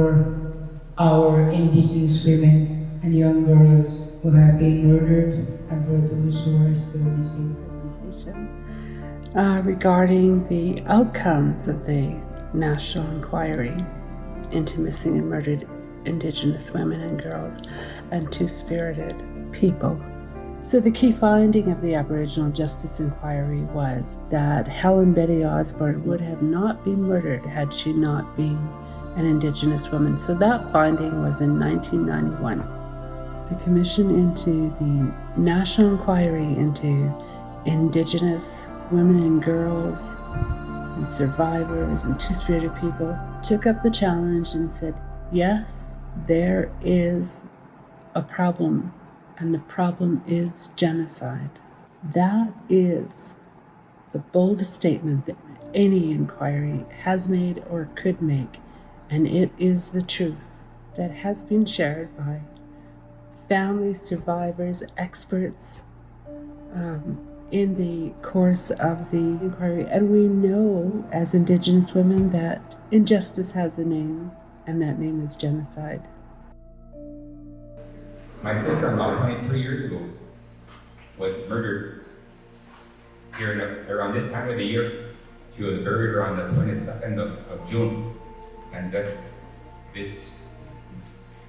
for our Indigenous women and young girls who have been murdered and for those who are still missing. Regarding the outcomes of the national inquiry into missing and murdered Indigenous women and girls and two-spirited people. So the key finding of the Aboriginal Justice Inquiry was that Helen Betty Osborne would have not been murdered had she not been an Indigenous woman. So that finding was in 1991. The commission into the national inquiry into Indigenous women and girls and survivors and two-spirited people took up the challenge and said, yes, there is a problem, and the problem is genocide. That is the boldest statement that any inquiry has made or could make, and it is the truth that has been shared by families, survivors, experts in the course of the inquiry. And we know as Indigenous women that injustice has a name, and that name is genocide. My sister-in-law, 23 years ago, was murdered here around this time of the year. She was buried around the 22nd of June. And just this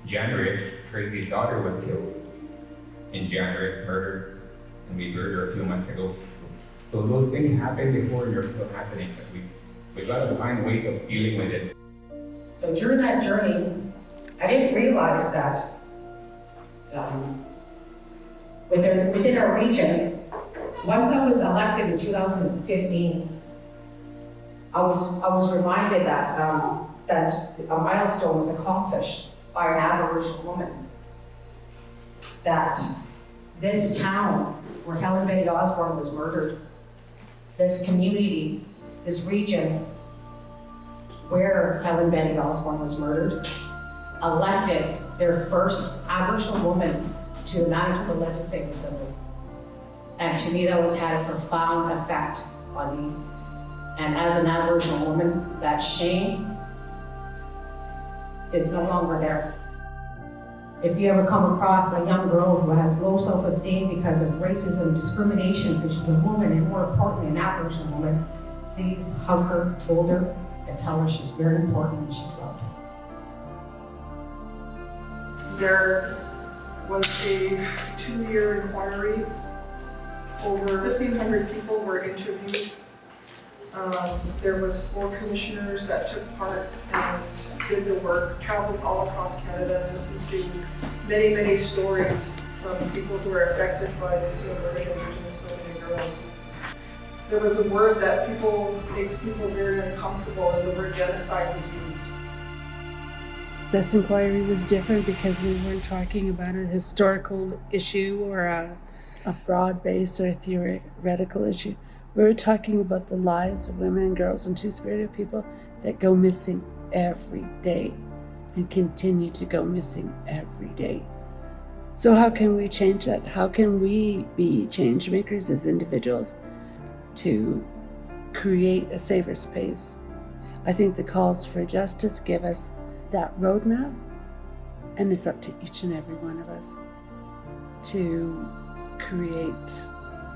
January, Tracy's daughter was killed in January, murdered, and we buried her a few months ago. So those things happen before and they're still happening. We've got to find ways of dealing with it. So during that journey, I didn't realize that within our region, once I was elected in 2015, I was reminded that a milestone was accomplished by an Aboriginal woman. That this town where Helen Betty Osborne was murdered, this community, this region where Helen Betty Osborne was murdered, elected their first Aboriginal woman to the Manitoba Legislative Assembly. And to me, that had a profound effect on me. And as an Aboriginal woman, that shame is no longer there. If you ever come across a young girl who has low self-esteem because of racism and discrimination, because she's a woman and more importantly, an Aboriginal woman, please hug her, hold her, and tell her she's very important and she's loved. There was a 2-year inquiry. Over 1,500 people were interviewed. There was 4 commissioners that took part and did the work, traveled all across Canada, and listened to many, many stories from people who are affected by this murder of Indigenous women and girls. There was a word that makes people very uncomfortable, and the word genocide was used. This inquiry was different because we weren't talking about a historical issue or a broad-based or theoretical issue. We were talking about the lives of women and girls and two-spirited people that go missing every day and continue to go missing every day. So how can we change that? How can we be change makers as individuals to create a safer space? I think the calls for justice give us that roadmap, and it's up to each and every one of us to create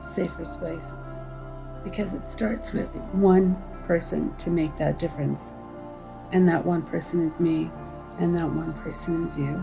safer spaces, because it starts with one person to make that difference, and that one person is me, and that one person is you.